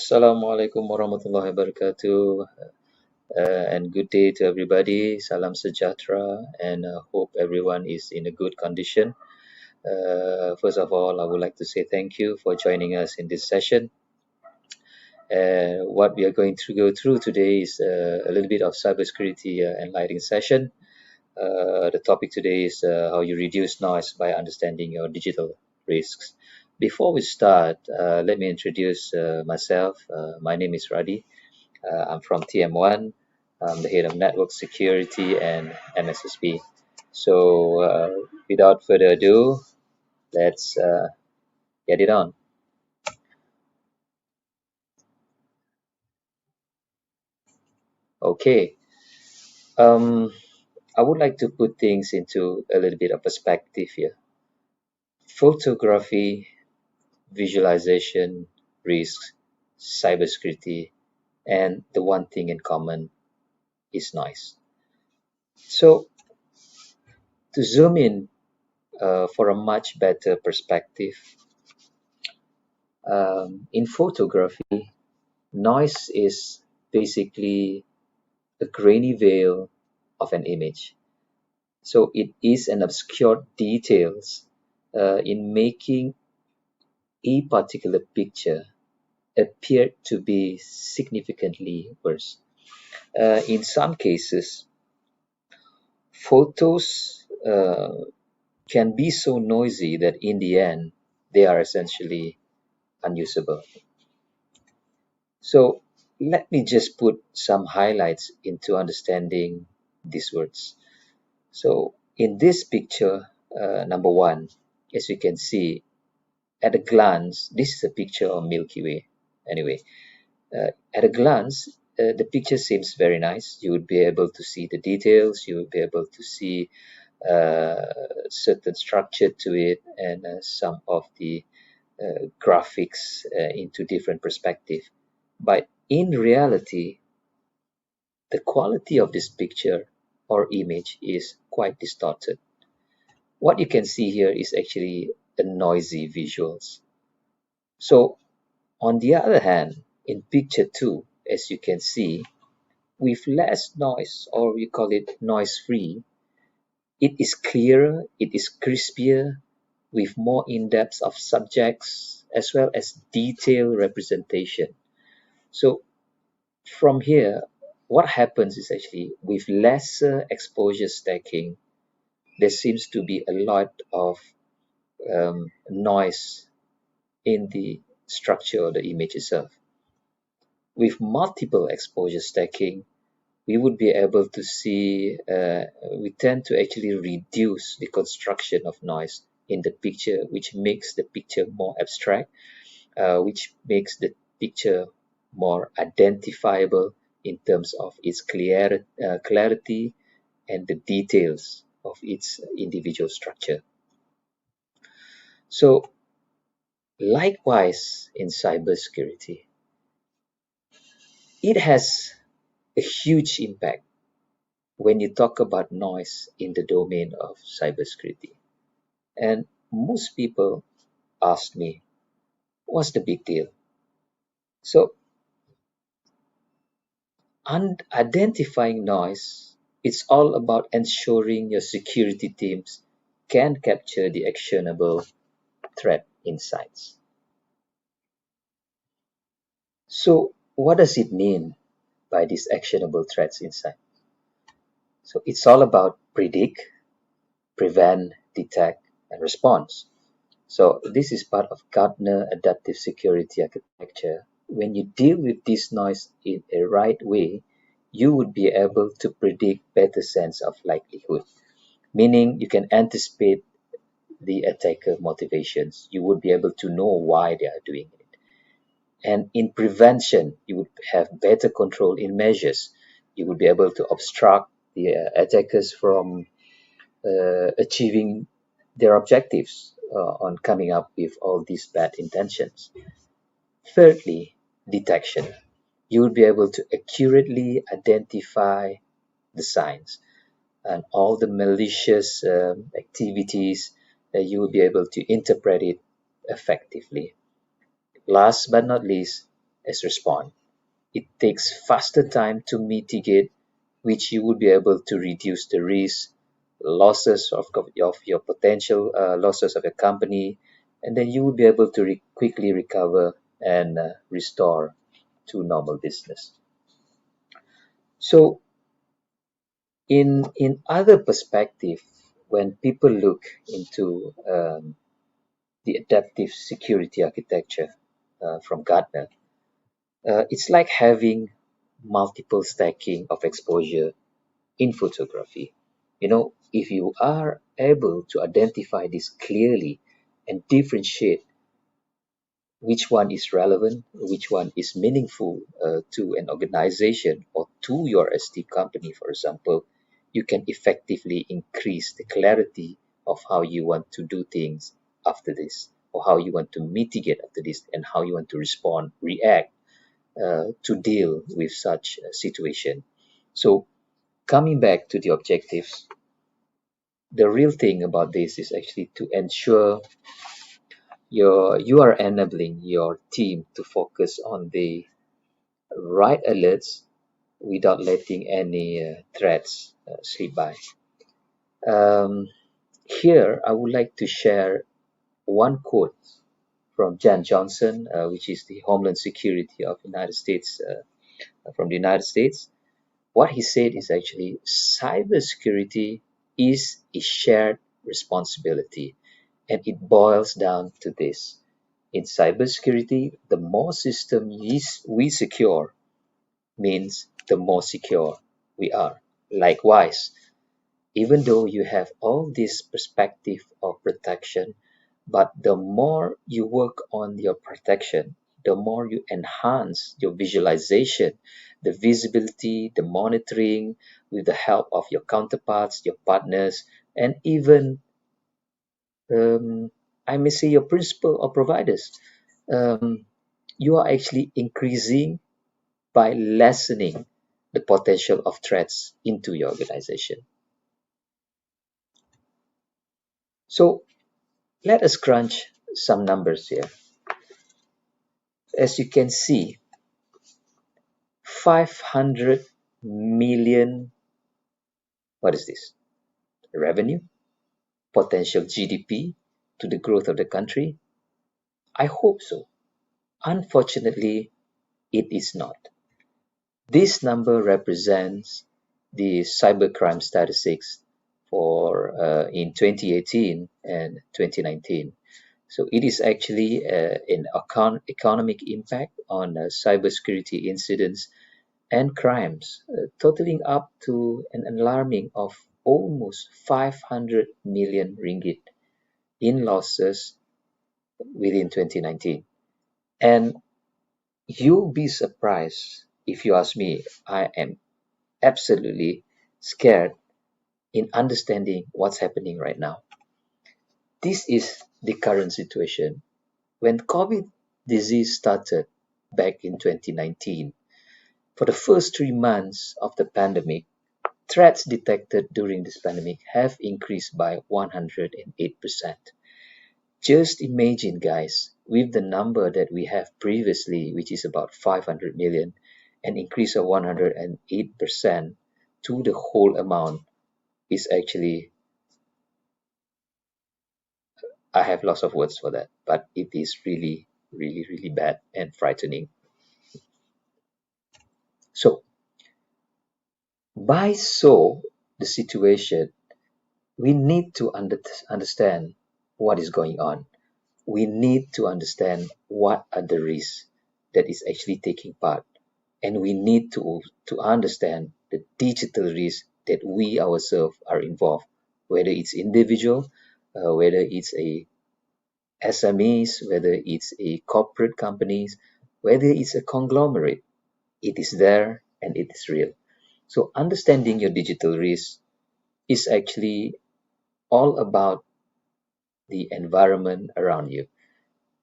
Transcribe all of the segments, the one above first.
Assalamualaikum warahmatullahi wabarakatuh, and good day to everybody. Salam sejahtera, and hope everyone is in a good condition. First of all, I would like to say thank you for joining us in this session. What we are going to go through today is a little bit of cybersecurity enlightening session. The topic today is how you reduce noise by understanding your digital risks. Before we start, let me introduce myself. My name is Radi. I'm from TM1. I'm the head of network security and MSSP. So, without further ado, let's get it on. Okay. I would like to put things into a little bit of perspective here. Photography, visualization, risks, cybersecurity, and the one thing in common is noise. So, to zoom in for a much better perspective, in photography, noise is basically a grainy veil of an image. So it is an obscured details in making a particular picture appear to be significantly worse. In some cases, photos can be so noisy that in the end, they are essentially unusable. So let me just put some highlights into understanding these words. So in this picture, number one, as you can see, at a glance, this is a picture of Milky Way. Anyway, at a glance, the picture seems very nice. You would be able to see the details. You would be able to see certain structure to it and some of the graphics into different perspective. But in reality, the quality of this picture or image is quite distorted. What you can see here is actually a noisy visuals. So on the other hand, in picture 2, as you can see, with less noise, or we call it noise free, it is clearer, it is crispier, with more in-depth of subjects as well as detailed representation. So from here, what happens is actually with lesser exposure stacking, there seems to be a lot of noise in the structure of the image itself. With multiple exposure stacking, we would be able to see, we tend to actually reduce the construction of noise in the picture, which makes the picture more abstract, which makes the picture more identifiable in terms of its clarity and the details of its individual structure. So, likewise in cybersecurity, it has a huge impact when you talk about noise in the domain of cybersecurity. And most people ask me, what's the big deal? So, identifying noise, it's all about ensuring your security teams can capture the actionable threat insights. So, what does it mean by these actionable threats insight? So, it's all about predict, prevent, detect, and response. So this is part of Gartner Adaptive Security Architecture. When you deal with this noise in a right way, you would be able to predict better sense of likelihood, meaning you can anticipate the attacker motivations. You would be able to know why they are doing it. And in prevention, you would have better control in measures. You would be able to obstruct the attackers from achieving their objectives on coming up with all these bad intentions. Thirdly, detection. You will be able to accurately identify the signs and all the malicious activities that you will be able to interpret it effectively. Last but not least, as respond. It takes faster time to mitigate, which you would be able to reduce the risk, losses of your potential losses of your company, and then you will be able to quickly recover and restore to normal business. So in other perspective, when people look into the adaptive security architecture from Gartner, it's like having multiple stacking of exposure in photography. If you are able to identify this clearly and differentiate which one is relevant, which one is meaningful to an organization or to your ST company, for example, you can effectively increase the clarity of how you want to do things after this, or how you want to mitigate after this, and how you want to respond, react to deal with such a situation. So, coming back to the objectives, the real thing about this is actually to ensure you are enabling your team to focus on the right alerts without letting any threats slip by. Um, Here, I would like to share one quote from Jan Johnson, which is the Homeland Security of United States, from the United States. What he said is actually cybersecurity is a shared responsibility, and it boils down to this. In cybersecurity, the more systems we secure means the more secure we are. Likewise, even though you have all this perspective of protection, but the more you work on your protection, the more you enhance your visualization, the visibility, the monitoring with the help of your counterparts, your partners, and even I may say your principal or providers. Um, you are actually increasing by lessening the potential of threats into your organization. So let us crunch some numbers here. As you can see, 500 million, what is this? Revenue, potential GDP to the growth of the country? I hope so. Unfortunately, it is not. This number represents the cybercrime statistics for in 2018 and 2019. So it is actually an economic impact on cybersecurity incidents and crimes, totaling up to an alarming of almost 500 million ringgit in losses within 2019. And you'll be surprised if you ask me. I am absolutely scared in understanding what's happening right now. This is the current situation. When COVID disease started back in 2019, for the first 3 months of the pandemic, threats detected during this pandemic have increased by 108%. Just imagine, guys, with the number that we have previously, which is about 500 million, an increase of 108% to the whole amount is actually, I have lots of words for that, but it is really, really, really bad and frightening. So, by the situation, we need to understand what is going on. We need to understand what are the risks that is actually taking part, and we need to understand the digital risk that we ourselves are involved, whether it's individual, whether it's a SMEs, whether it's a corporate companies, whether it's a conglomerate. It is there and it is real. So understanding your digital risk is actually all about the environment around you,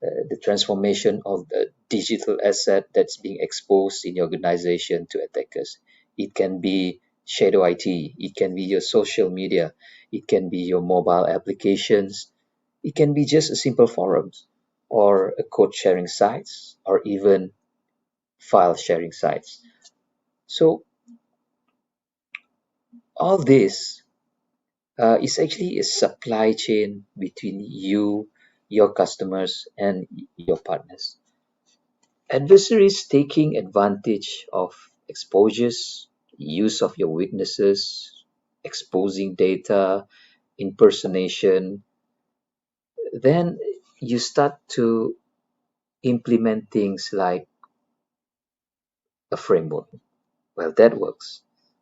the transformation of the digital asset that's being exposed in your organization to attackers. It can be shadow IT, it can be your social media, it can be your mobile applications, it can be just a simple forums or a code sharing sites, or even file sharing sites. So all this is actually a supply chain between you, your customers, and your partners. Adversaries taking advantage of exposures, use of your weaknesses, exposing data, impersonation, then you start to implement things like a framework. Well, that works.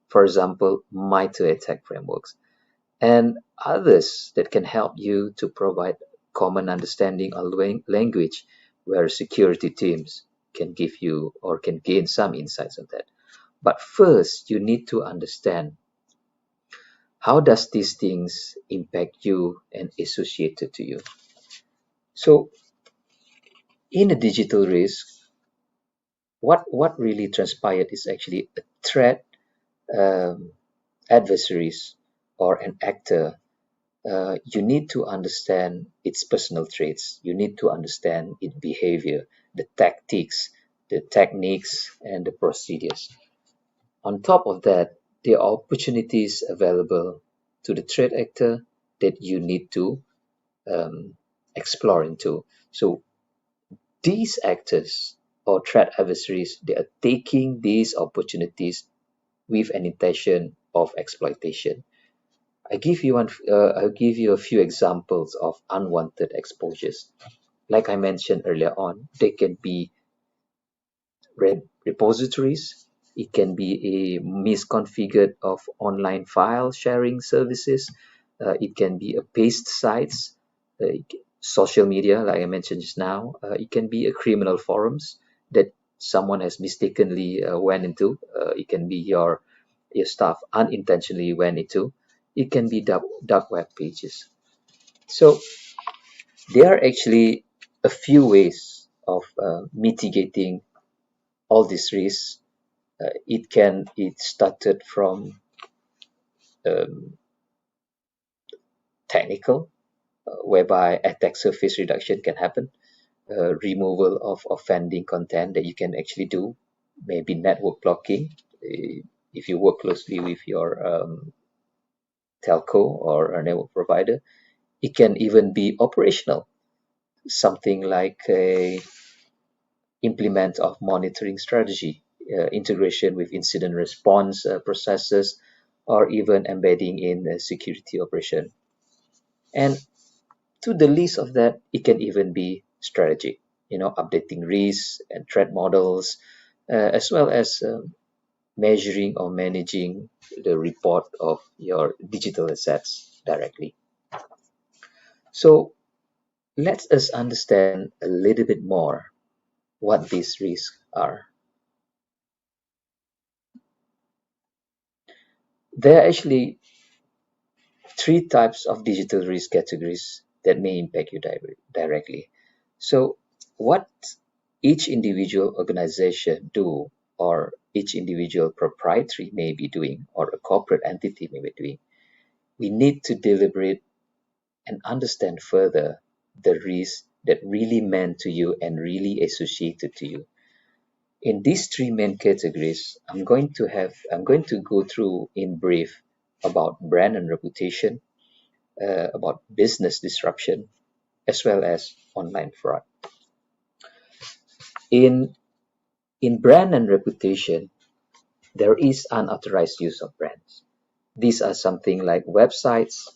For example, MITRE ATT&CK frameworks and others that can help you to provide common understanding of language where security teams can give you or can gain some insights on that. But first, you need to understand how does these things impact you and associated to you. So in a digital risk, what really transpired is actually a threat, um, adversaries or an actor. You need to understand its personal traits. You need to understand its behavior, the tactics, the techniques, and the procedures. On top of that, there are opportunities available to the threat actor that you need to um, explore into. So these actors or threat adversaries, they are taking these opportunities with an intention of exploitation. I'll give you a few examples of unwanted exposures. Like I mentioned earlier on, they can be repositories. It can be a misconfigured of online file sharing services. It can be a paste sites, social media, like I mentioned just now. It can be a criminal forums that someone has mistakenly went into. It can be your staff unintentionally went into. It can be dark web pages. So there are actually a few ways of mitigating all these risks. It started from um, technical, whereby attack surface reduction can happen, removal of offending content that you can actually do, maybe network blocking. If you work closely with your telco or a network provider, it can even be operational, something like a implement of monitoring strategy, integration with incident response processes, or even embedding in security operation. And to the list of that, it can even be strategy, updating risks and threat models, as well as measuring or managing the report of your digital assets directly. So let us understand a little bit more what these risks are. There are actually three types of digital risk categories that may impact you directly. So, what each individual organization do, or each individual proprietary may be doing, or a corporate entity may be doing, we need to deliberate and understand further the risk that really meant to you and really associated to you. In these three main categories, I'm going to go through in brief about brand and reputation, about business disruption, as well as online fraud. In brand and reputation, there is unauthorized use of brands. These are something like websites,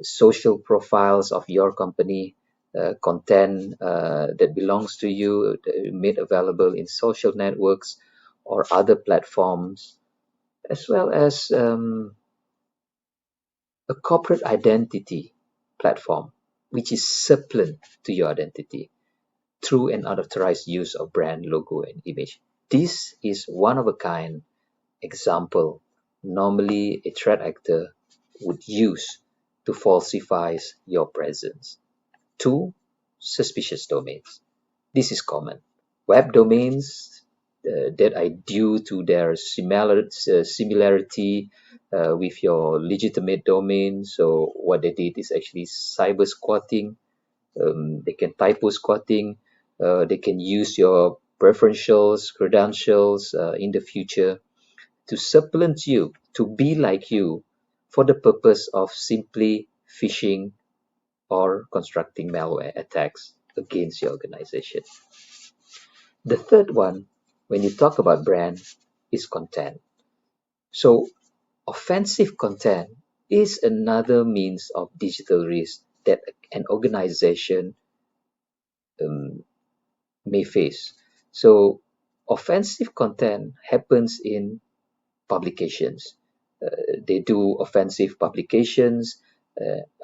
social profiles of your company, content that belongs to you, made available in social networks or other platforms, as well as a corporate identity platform, which is supplant to your identity through an unauthorized use of brand logo and image. This is one of a kind example normally a threat actor would use to falsify your presence. Two, suspicious domains. This is common. Web domains that are due to their similarity with your legitimate domain. So what they did is actually cyber squatting. They can typo squatting. They can use your preferentials, credentials in the future to supplant you, to be like you, for the purpose of simply phishing or constructing malware attacks against your organization. The third one, when you talk about brand, is content. So, offensive content is another means of digital risk that an organization um, may face. So, offensive content happens in publications. They do offensive publications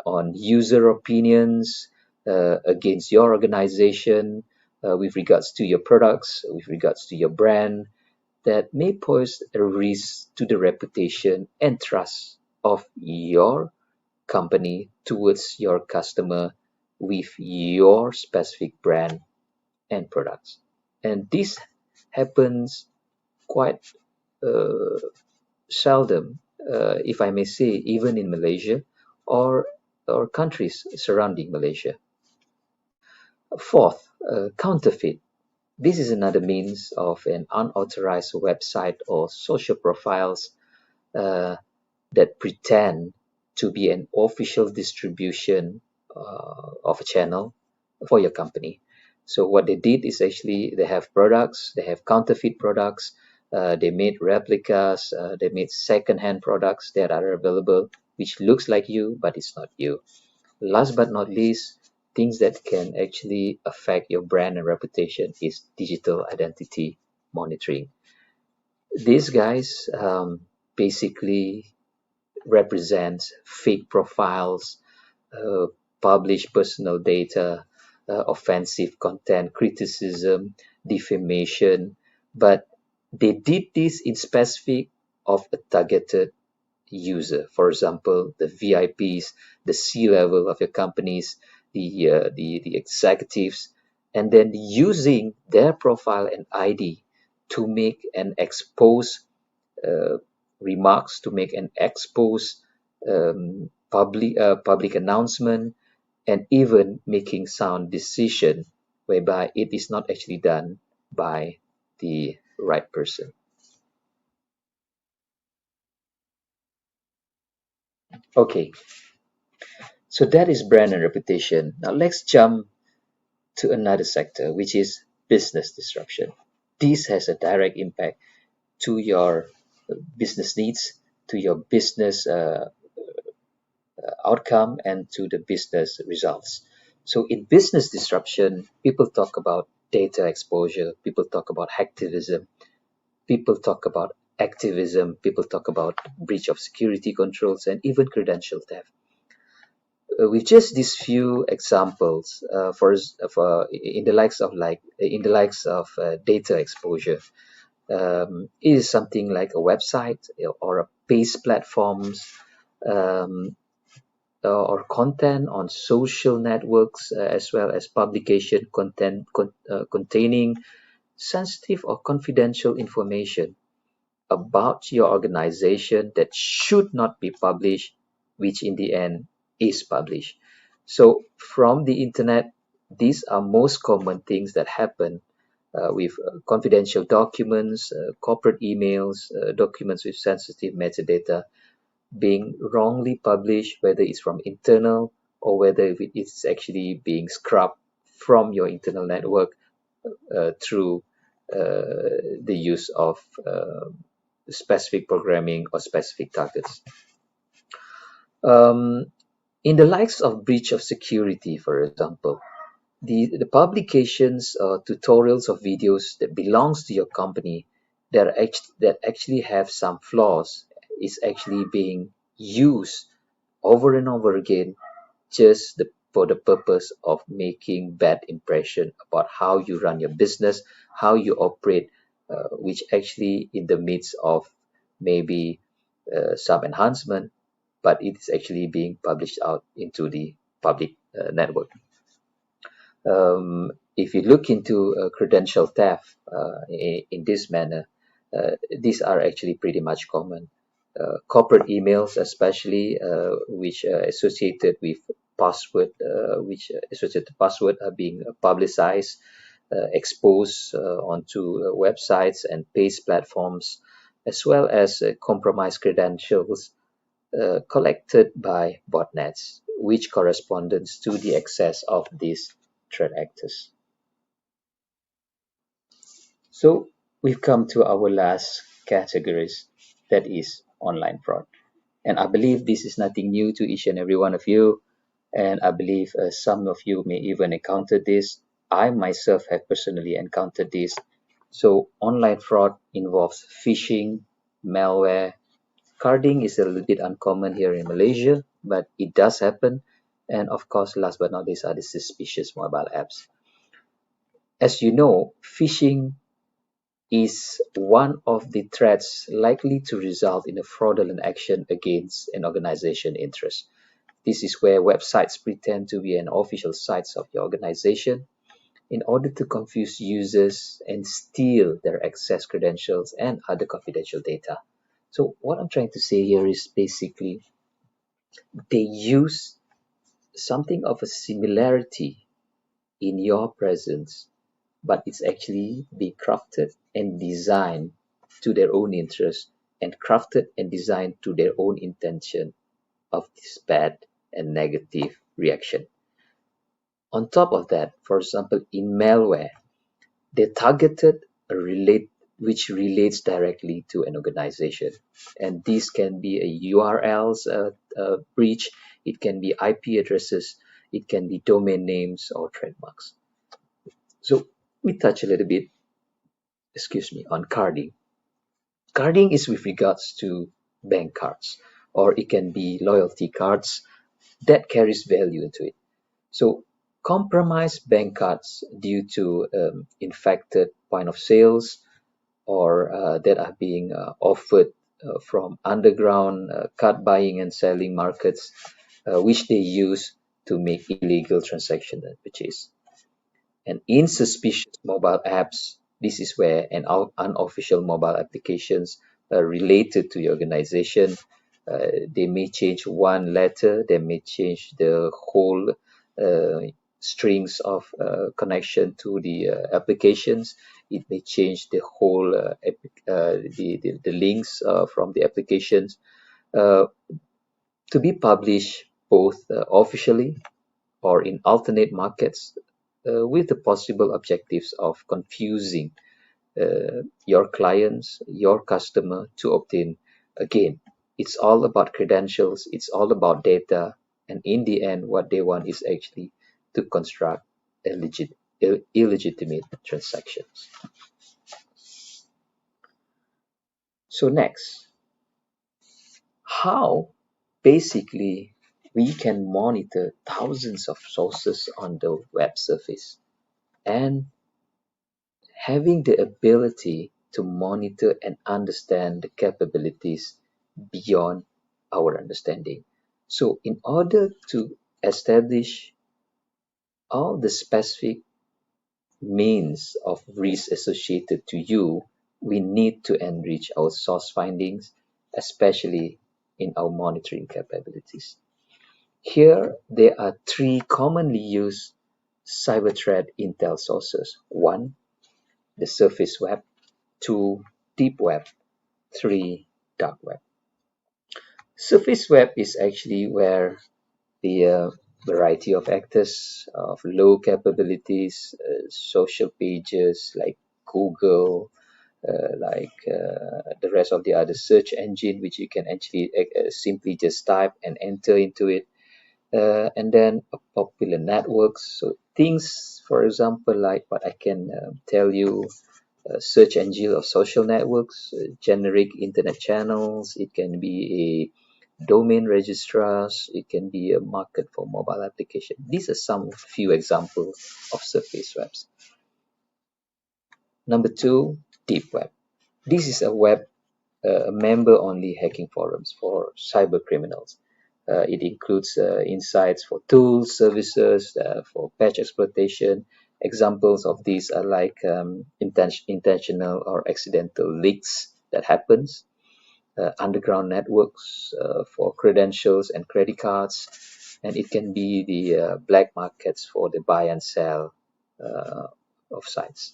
on user opinions against your organization, with regards to your products, with regards to your brand, that may pose a risk to the reputation and trust of your company towards your customer with your specific brand and products. And this happens quite uh, seldom, if I may say, even in Malaysia or countries surrounding Malaysia. Fourth, counterfeit. This is another means of an unauthorized website or social profiles uh, that pretend to be an official distribution of a channel for your company. So what they did is actually they have products, they have counterfeit products, they made replicas, they made second-hand products that are available, which looks like you, but it's not you. Last but not least, things that can actually affect your brand and reputation is digital identity monitoring. These guys basically represent fake profiles, uh, publish personal data, offensive content, criticism, defamation, but they did this in specific of a targeted user. For example, the VIPs, the C level of your companies, the executives, and then using their profile and ID to make an expose uh, remarks, to make an expose public announcement, and even making sound decision whereby it is not actually done by the right person. Okay, so that is brand and reputation. Now let's jump to another sector, which is business disruption. This has a direct impact to your business needs, to your business outcome, and to the business results. So, in business disruption, people talk about data exposure, people talk about hacktivism, people talk about activism, people talk about breach of security controls, and even credential theft. With just these few examples, for in the likes of data exposure, it is something like a website or a paste platforms, um, or content on social networks, as well as publication content containing sensitive or confidential information about your organization that should not be published, which in the end is published. So, from the internet, these are most common things that happen with confidential documents, corporate emails, documents with sensitive metadata being wrongly published, whether it's from internal or whether it's actually being scrubbed from your internal network through the use of specific programming or specific targets. Um, in the likes of breach of security, for example, the publications or tutorials of videos that belongs to your company that actually have some flaws is actually being used over and over again, just for the purpose of making bad impression about how you run your business, how you operate, which actually in the midst of maybe some enhancement, but it is actually being published out into the public network. If you look into credential theft in this manner, these are actually pretty much common. Corporate emails, especially which associated with password, which associated password are being publicized, expose onto websites and paste platforms, as well as compromised credentials collected by botnets, which corresponds to the access of these threat actors. So we've come to our last categories, that is online fraud. And I believe this is nothing new to each and every one of you. And I believe some of you may even encounter this. I myself have personally encountered this. So online fraud involves phishing, malware. Carding is a little bit uncommon here in Malaysia, but it does happen. And of course, last but not least are the suspicious mobile apps. As you know, phishing is one of the threats likely to result in a fraudulent action against an organization interest. This is where websites pretend to be an official sites of the organization in order to confuse users and steal their access credentials and other confidential data. So what I'm trying to say here is basically they use something of a similarity in your presence, but it's actually being crafted and designed to their own interest and crafted and designed to their own intention of this bad and negative reaction. On top of that, for example, in malware, they targeted a relate which relates directly to an organization, and this can be a URLs breach, it can be IP addresses, it can be domain names or trademarks. So we touch a little bit, on carding. Carding is with regards to bank cards, or it can be loyalty cards that carries value into it. So compromised bank cards due to infected point of sales, or that are being offered from underground card buying and selling markets, which they use to make illegal transaction and purchase. And in suspicious mobile apps, this is where an unofficial mobile applications related to the organization, they may change one letter, they may change the whole strings of connection to the applications. It may change the whole the links from the applications uh, to be published both officially or in alternate markets, with the possible objectives of confusing your clients, your customer, to obtain, again, it's all about credentials, it's all about data, and in the end, what they want is actually to construct illegitimate transactions. So next, how basically we can monitor thousands of sources on the web surface, and having the ability to monitor and understand the capabilities beyond our understanding. So, in order to establish all the specific means of risk associated to you, we need to enrich our source findings, especially in our monitoring capabilities. Here, there are three commonly used cyber threat intel sources. One, the surface web. Two, deep web. Three, dark web. Surface web is actually where the variety of actors of low capabilities, social pages like Google, the rest of the other search engine, which you can actually simply just type and enter into it, and then popular networks. So things, for example, like what I can tell you, search engine of social networks, generic internet channels. It can be a domain registrars. It can be a market for mobile application. These are some few examples of surface webs. Number two, deep web. This is a web, a member-only hacking forums for cyber criminals. It includes insights for tools, services, for patch exploitation. Examples of these are like intentional or accidental leaks that happens, underground networks for credentials and credit cards, and it can be the black markets for the buy and sell of sites.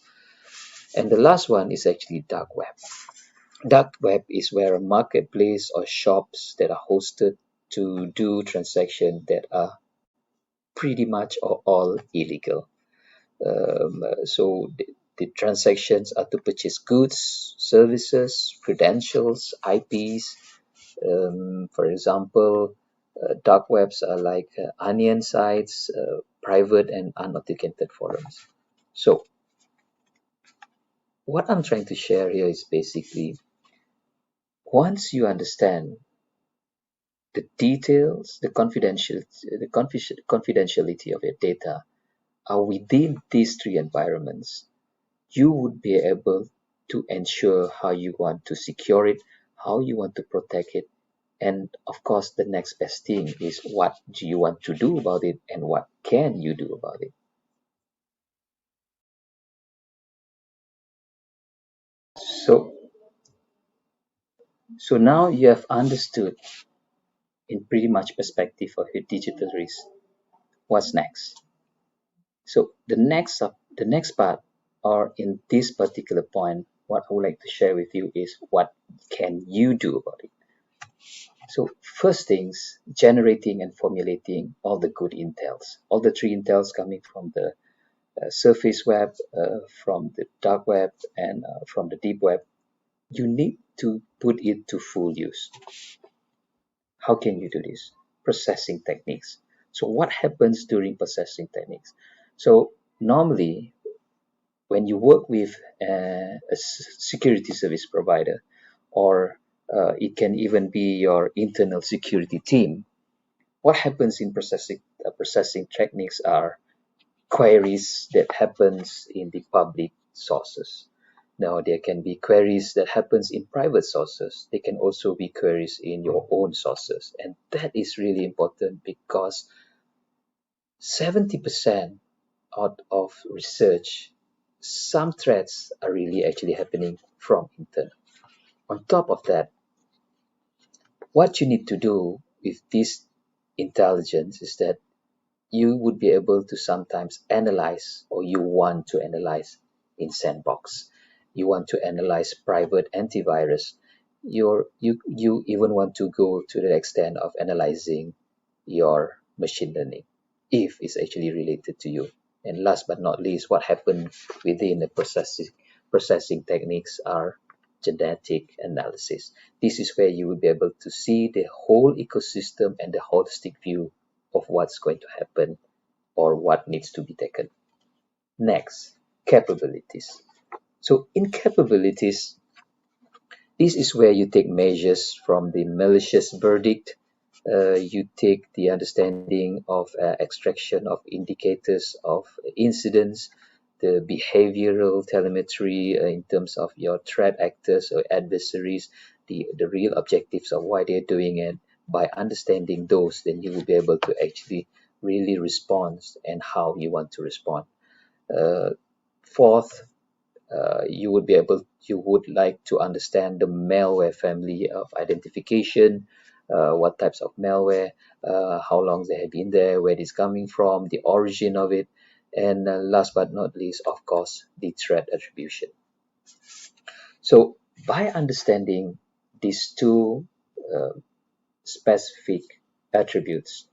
And the last one is actually dark web. Dark web is where a marketplace or shops that are hosted to do transactions that are pretty much or all illegal. So the transactions are to purchase goods, services, credentials, IPs. For example, dark webs are like onion sites, private and unauthenticated forums. So what I'm trying to share here is basically once you understand the details, confidentiality of your data are within these three environments, you would be able to ensure how you want to secure it, how you want to protect it, and of course, the next best thing is what do you want to do about it and what can you do about it. So, so now you have understood in pretty much perspective of your digital risk. What's next? So the next part, or in this particular point, what I would like to share with you is what can you do about it. So first things, generating and formulating all the good intels, all the three intels coming from the surface web, from the dark web, and from the deep web. You need to put it to full use. How can you do this? Processing techniques. So what happens during processing techniques? So normally when you work with a security service provider, or it can even be your internal security team, what happens in processing techniques are queries that happens in the public sources. Now there can be queries that happens in private sources. They can also be queries in your own sources, and that is really important because 70% out of research, some threats are really actually happening from internal. On top of that, what you need to do with this intelligence is that you would be able to sometimes analyze, or you want to analyze in sandbox. You want to analyze private antivirus. You even want to go to the extent of analyzing your machine learning if it's actually related to you. And last but not least, what happened within the processing techniques are genetic analysis. This is where you will be able to see the whole ecosystem and the holistic view of what's going to happen or what needs to be taken. Next, capabilities. So in capabilities, this is where you take measures from the malicious verdict. You take the understanding of extraction of indicators of incidents, the behavioral telemetry in terms of your threat actors or adversaries, the real objectives of why they're doing it. By understanding those, then you will be able to actually really respond and how you want to respond. Uh, Fourth, you would like to understand the malware family of identification, what types of malware, how long they have been there, where it's coming from, the origin of it, and last but not least, of course, the threat attribution. So by understanding these two uh, specific attributes,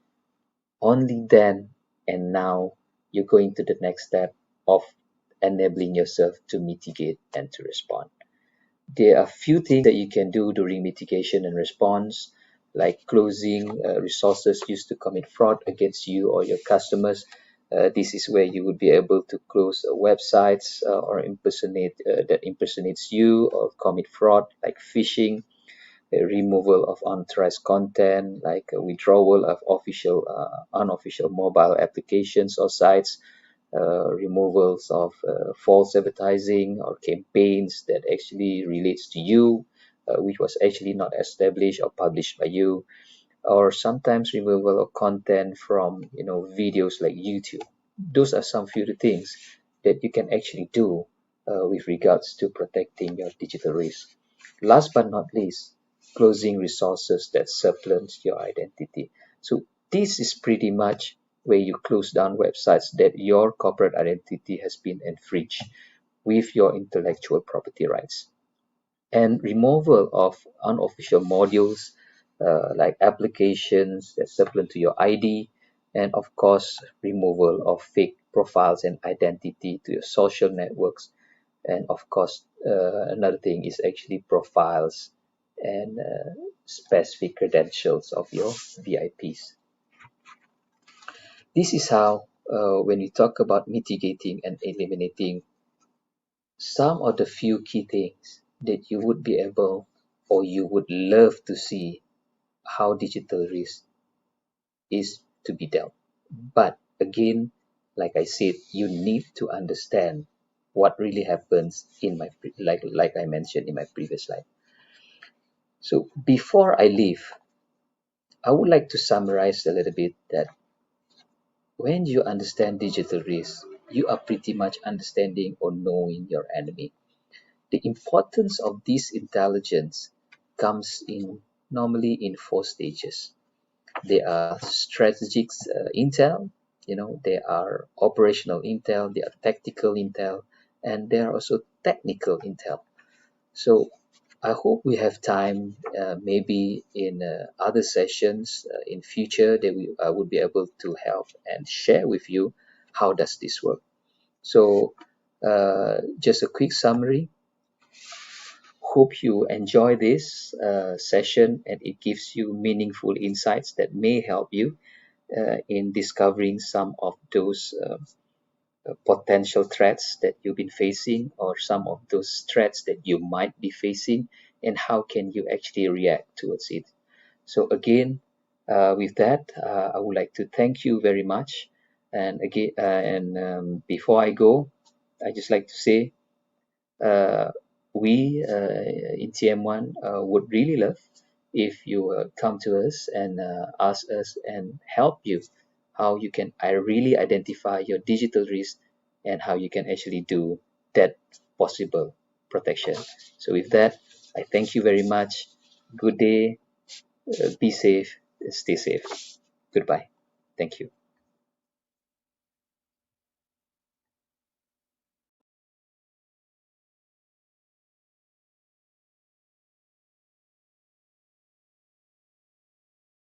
only then and now you're going to the next step of enabling yourself to mitigate and to respond. There are few things that you can do during mitigation and response, like closing resources used to commit fraud against you or your customers. This is where you would be able to close websites or impersonate that impersonates you or commit fraud, like phishing, removal of unauthorized content, like a withdrawal of unofficial mobile applications or sites, removals of false advertising or campaigns that actually relates to you, which was actually not established or published by you, or sometimes removal of content from videos like YouTube. Those are some few things that you can actually do with regards to protecting your digital risk. Last but not least, closing resources that supplant your identity. So this is pretty much where you close down websites that your corporate identity has been infringed with your intellectual property rights. And removal of unofficial modules like applications that supplement to your ID, and of course, removal of fake profiles and identity to your social networks. And of course, another thing is actually profiles and specific credentials of your VIPs. This is how, when we talk about mitigating and eliminating some of the few key things that you would be able or you would love to see how digital risk is to be dealt. But again, like I said, you need to understand what really happens in my like I mentioned in my previous slide. So before I leave, I would like to summarize a little bit that when you understand digital risk, you are pretty much understanding or knowing your enemy. The importance of this intelligence comes in normally in four stages. There are strategic intel, there are operational intel, there are tactical intel, and there are also technical intel. So I hope we have time, maybe in other sessions in future that I would be able to help and share with you how does this work. So just a quick summary. Hope you enjoy this session and it gives you meaningful insights that may help you in discovering some of those potential threats that you've been facing, or some of those threats that you might be facing, and how can you actually react towards it. So again, with that, I would like to thank you very much. And again, before I go, I just like to say uh, we in TM1 would really love if you come to us and ask us and help you how you can really identify your digital risk and how you can actually do that possible protection. So with that, I thank you very much. Good day, be safe, stay safe. Goodbye. Thank you.